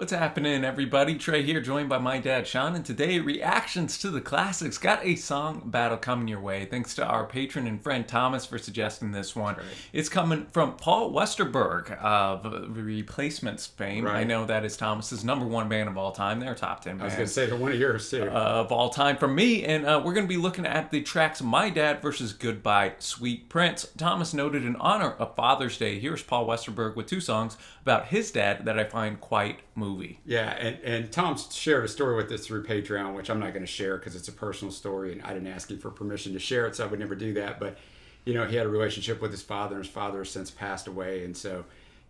What's happening, everybody? Trey here, joined by my dad, Sean, and today, reactions to the classics. Got a song battle coming your way. Thanks to our patron and friend Thomas for suggesting this one. Right. It's coming from Paul Westerberg of Replacements fame. Right. I know that is Thomas's number one band of all time. They're top 10 I was bands going to say they're one of yours too. of all time from me, and we're going to be looking at the tracks My Dad versus Goodbye, Sweet Prince. Thomas noted in honor of Father's Day. Here's Paul Westerberg with two songs about his dad that I find quite moving. Yeah, and Tom shared a story with us through Patreon, which I'm not going to share because it's a personal story, and I didn't ask him for permission to share it, so I would never do that. But, he had a relationship with his father, and his father has since passed away, and so,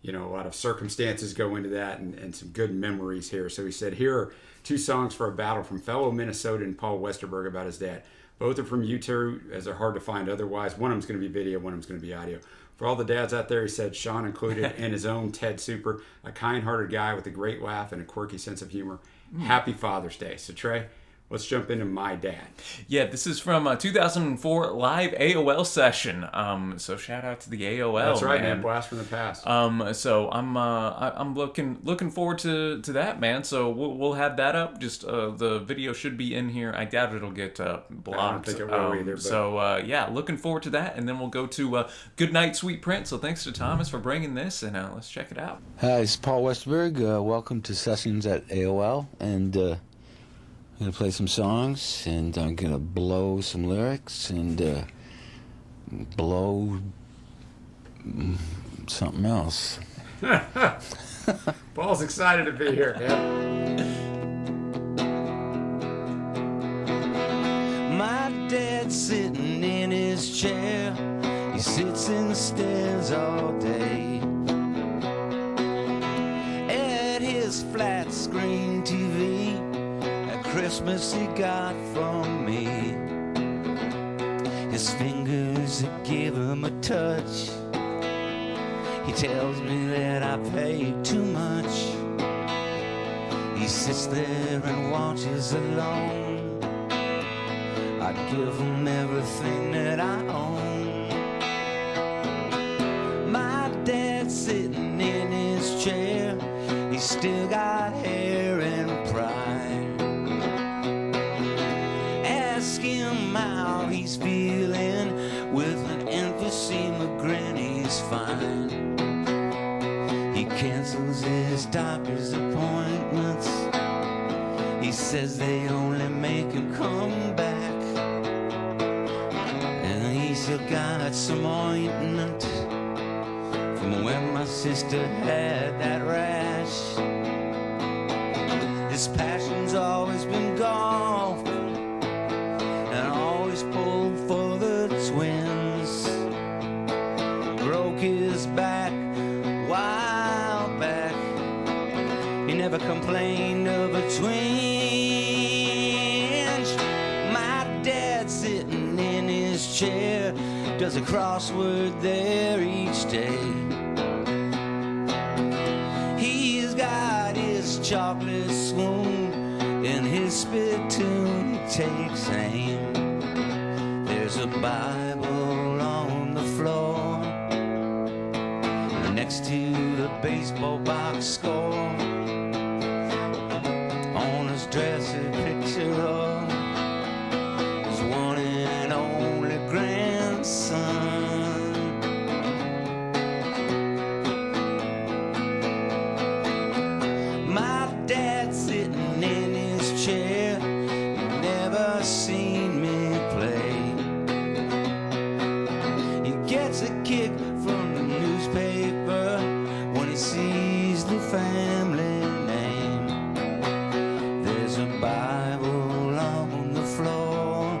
a lot of circumstances go into that and some good memories here. So he said, here are two songs for a battle from fellow Minnesotan and Paul Westerberg about his dad. Both are from YouTube, as they're hard to find otherwise. One of them's going to be video, one of them's going to be audio. For all the dads out there, he said, Sean included, and his own Ted Super, a kind-hearted guy with a great laugh and a quirky sense of humor. Happy Father's Day. So, Trey, let's jump into My Dad. Yeah, this is from a 2004 live AOL session. So shout out to the AOL. That's right, man. Blast from the past. So I'm looking forward to that, man. So we'll have that up. Just the video should be in here. I doubt it'll get blocked. I don't think it will either. But... So yeah, looking forward to that, and then we'll go to Goodnight, Sweet Prince. So thanks to Thomas for bringing this, and let's check it out. Hi, it's Paul Westerberg. Welcome to Sessions at AOL, and I'm gonna play some songs, and I'm gonna blow some lyrics, and blow something else. Paul's excited to be here, man. My dad's sitting in his chair. He sits and stares all day at his flat screen TV. Christmas he got from me. His fingers that give him a touch. He tells me that I paid too much. He sits there and watches alone. I'd give him everything that I own. My dad's sitting in his chair. He's still got hair and pride. Ask him how he's feeling. With an emphysema grin, he's fine. He cancels his doctor's appointments. He says they only make him come back. And he's still got some ointment from when my sister had that rash. His passion's always been golf, pulled for the twins. Broke his back a while back. He never complained of a twinge. My dad's sitting in his chair, does a crossword there each day. He's got his chocolate swoon, in his spittoon he takes aim. There's a Bible on the floor next to the baseball box score. On his dress a picture of his one and only grandson. My dad's sitting in his chair. You've never seen me play. Gets a kick from the newspaper when he sees the family name. There's a Bible on the floor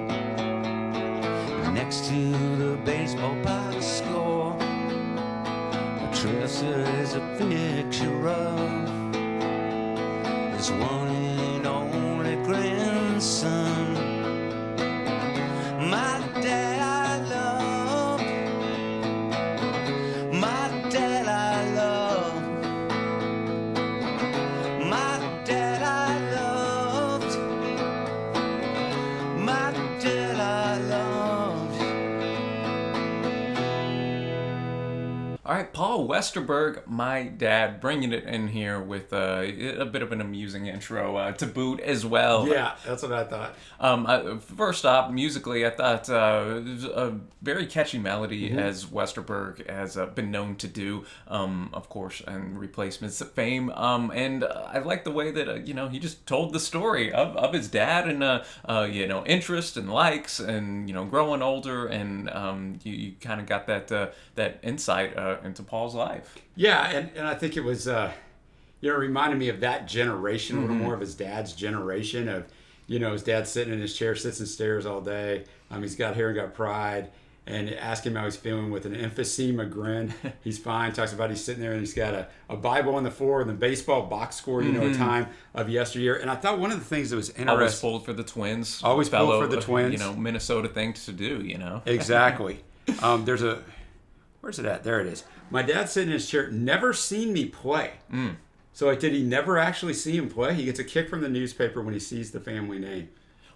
next to the baseball box score. A dresser is a picture of his one and only grandson. My dad I love. My dad I love. My dad I loved. My dad I loved. All right, Paul, Paul Westerberg, my dad, bringing it in here with a bit of an amusing intro to boot as well. Yeah, that's what I thought. First off, musically, I thought it was a very catchy melody, as Westerberg has been known to do, of course, and Replacements fame. And I like the way that he just told the story of his dad and interest and likes and growing older, and you kind of got that insight into Paul's life. Yeah, and I think it was it reminded me of that generation, a little more of his dad's generation of his dad sitting in his chair, sits and stares all day. He's got hair and got pride. And ask him how he's feeling with an emphysema grin. He's fine. Talks about he's sitting there and he's got a Bible on the floor and the baseball box score, a time of yesteryear. And I thought one of the things that was interesting. Always pulled for the Twins. Always pulled for the Twins. Minnesota things to do, Exactly. Where's it at? There it is. My dad's sitting in his chair, never seen me play. So did he never actually see him play? He gets a kick from the newspaper when he sees the family name.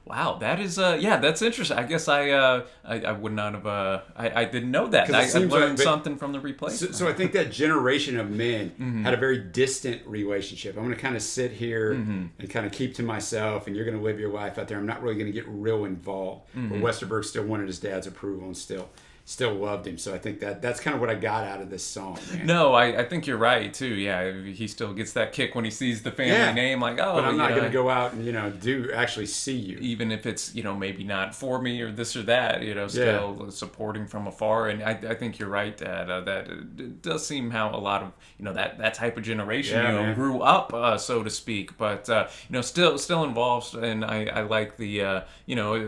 Wow, that is that's interesting. I guess I would not have I didn't know that. I learned something from the Replacement. So I think that generation of men had a very distant relationship. I'm going to kind of sit here and kind of keep to myself, and you're going to live your life out there. I'm not really going to get real involved. But Westerberg still wanted his dad's approval and still loved him. So I think that's kind of what I got out of this song, man. No, I think you're right too. Yeah, he still gets that kick when he sees the family name, like, oh, but I'm not going to go out and do actually see you, even if it's maybe not for me or this or that. Still supporting from afar. And I think you're right, Dad. That it does seem how a lot of that type of generation grew up, so to speak. But still involved, and I like the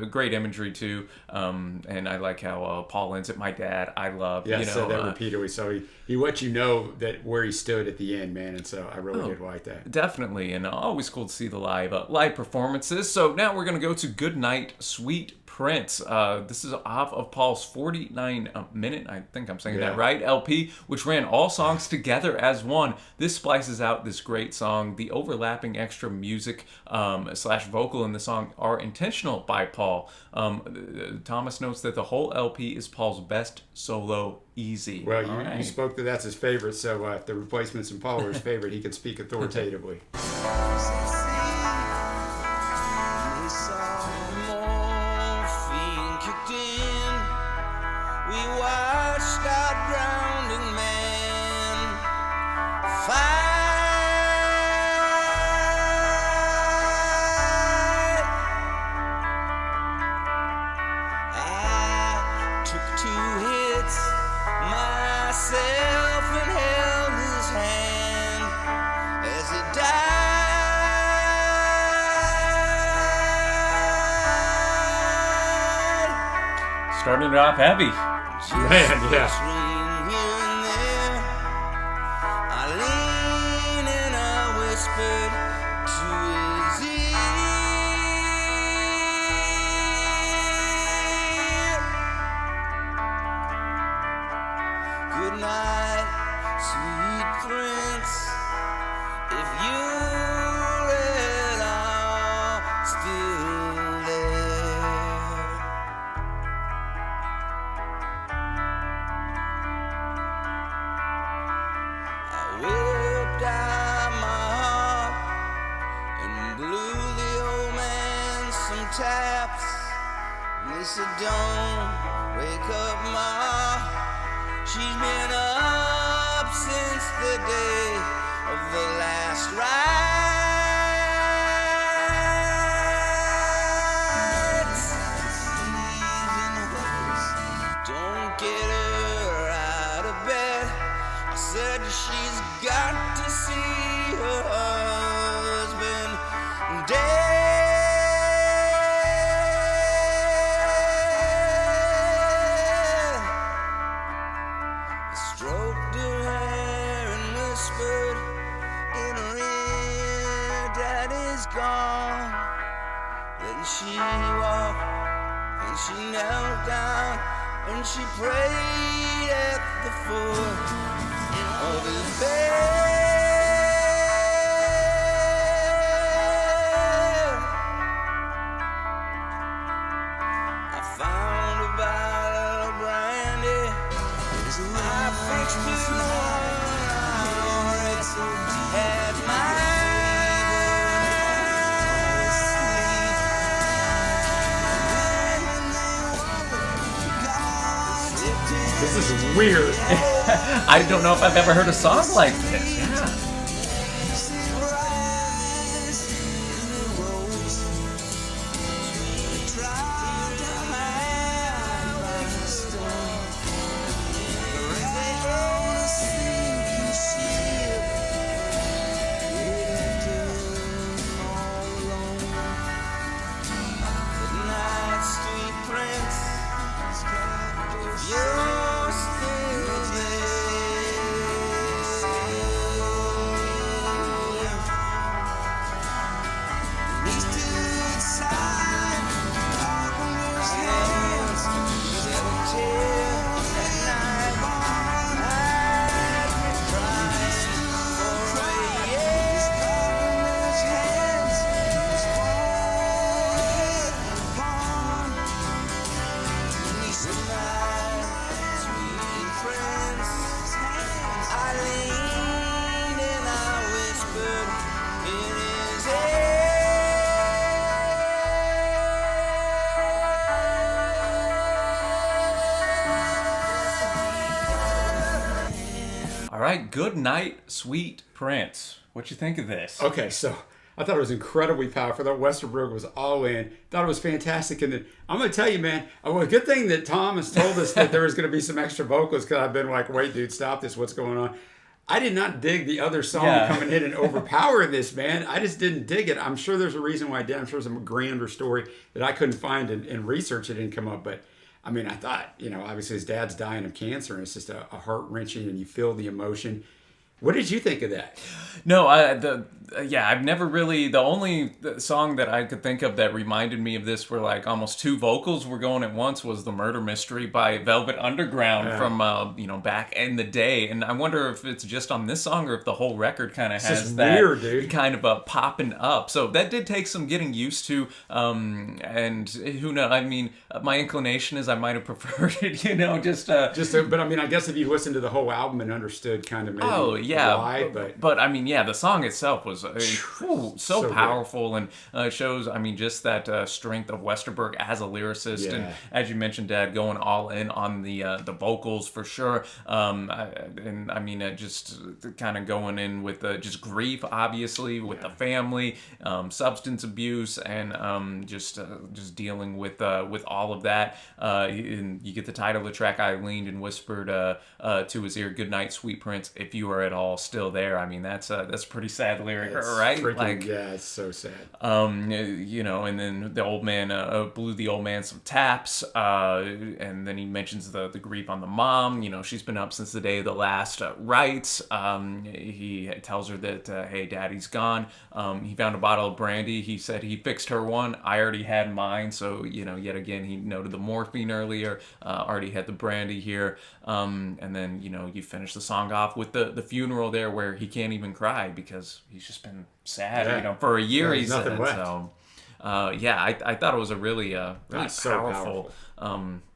great imagery too. And I like how Paul ends it. My dad, I love. Yeah, said that repeatedly. So he let you know that where he stood at the end, man. And so I really did like that. Definitely, and always cool to see the live performances. So now we're gonna go to Goodnight, Sweet Prince. This is off of Paul's 49-minute, I think I'm saying that right, LP, which ran all songs together as one. This splices out this great song. The overlapping extra music / vocal in the song are intentional by Paul. Thomas notes that the whole LP is Paul's best solo easy. Well, you spoke that that's his favorite, so if the Replacements and Paul are his favorite, he can speak authoritatively. Starting it off heavy. Man, yeah. Good night, sweet prince. If you're at all still there. I whipped out my harp and blew the old man some taps. And he said, don't wake up, Ma. She's been up since the day of the last ride. Don't get her out of bed. I said she's got to see her husband dead. Stroked her hair and whispered in her ear, Daddy's gone. Then she walked and she knelt down and she prayed at the foot of his bed. I found a bottle of brandy. I fixed his life. is weird. I don't know if I've ever heard a song like this. Yeah. All right, Goodnight, Sweet Prince. What you think of this? Okay, so I thought it was incredibly powerful. That Westerberg was all in. Thought it was fantastic. And then I'm going to tell you, man, well, good thing that Tom has told us that there was going to be some extra vocals, because I've been like, wait, dude, stop this. What's going on? I did not dig the other song coming in and overpowering this, man. I just didn't dig it. I'm sure there's a reason why I did. I'm sure there's a grander story that I couldn't find and research. It didn't come up. But I mean, I thought, obviously his dad's dying of cancer, and it's just a heart-wrenching, and you feel the emotion. What did you think of that? No, I've never really. The only song that I could think of that reminded me of this, where like almost two vocals were going at once, was "The Murder Mystery" by Velvet Underground from back in the day. And I wonder if it's just on this song or if the whole record kind of has that weird, dude. kind of popping up. So that did take some getting used to. And who knows? I mean, my inclination is I might have preferred it. But I mean, I guess if you listened to the whole album and understood kind of maybe. Oh yeah, why, but I mean, the song itself was so powerful, and shows, I mean, just that strength of Westerberg as a lyricist, and as you mentioned, Dad, going all in on the vocals for sure, and I mean, just kind of going in with just grief, obviously, with the family, substance abuse, and just dealing with all of that. And you get the title of the track, "I leaned and whispered to his ear, 'Goodnight, sweet prince, if you are at all still there.'" I mean, that's a pretty sad lyric, right? It's so sad. And then the old man blew the old man some taps, and then he mentions the grief on the mom. She's been up since the day of the last rites. He tells her that, hey, Daddy's gone. He found a bottle of brandy. He said he fixed her one. I already had mine. So, yet again, he noted the morphine earlier. Already had the brandy here. And then, you finish the song off with the funeral there, where he can't even cry because he's just been sad, for a year. He said. So, I thought it was a really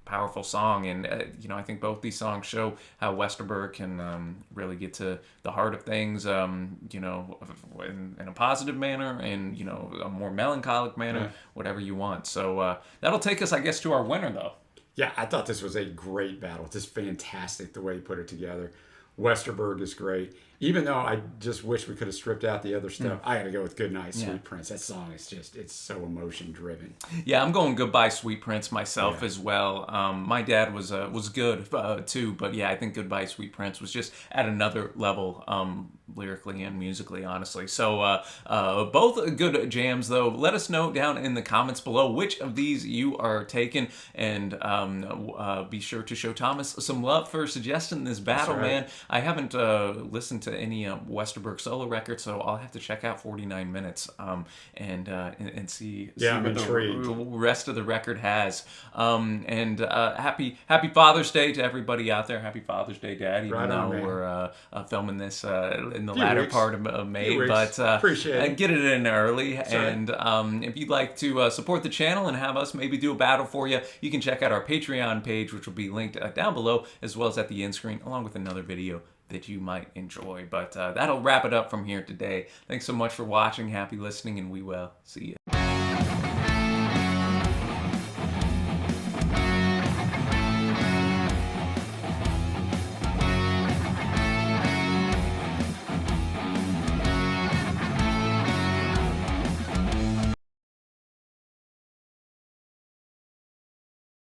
powerful song, and I think both these songs show how Westerberg can really get to the heart of things, in a positive manner, and a more melancholic manner, whatever you want. So that'll take us, I guess, to our winner, though. Yeah, I thought this was a great battle. Just fantastic the way he put it together. Westerberg is great. Even though I just wish we could have stripped out the other stuff, I got to go with "Goodnight, Sweet Prince." That song is it's so emotion driven. Yeah, I'm going "Goodbye, Sweet Prince" myself as well. My dad was good too, but I think "Goodbye, Sweet Prince" was just at another level, lyrically and musically, honestly. So both good jams, though. Let us know down in the comments below which of these you are taking, and be sure to show Thomas some love for suggesting this battle, man. I haven't listened to any Westerberg solo records, so I'll have to check out 49 Minutes and see what the rest of the record has. And happy Father's Day to everybody out there. Happy Father's Day, Dad, even though we're filming this in the latter part of May, but appreciate it. Get it in early. And if you'd like to support the channel and have us maybe do a battle for you, you can check out our Patreon page, which will be linked down below, as well as at the end screen, along with another video that you might enjoy. But that'll wrap it up from here today. Thanks so much for watching. Happy listening, and we will see you.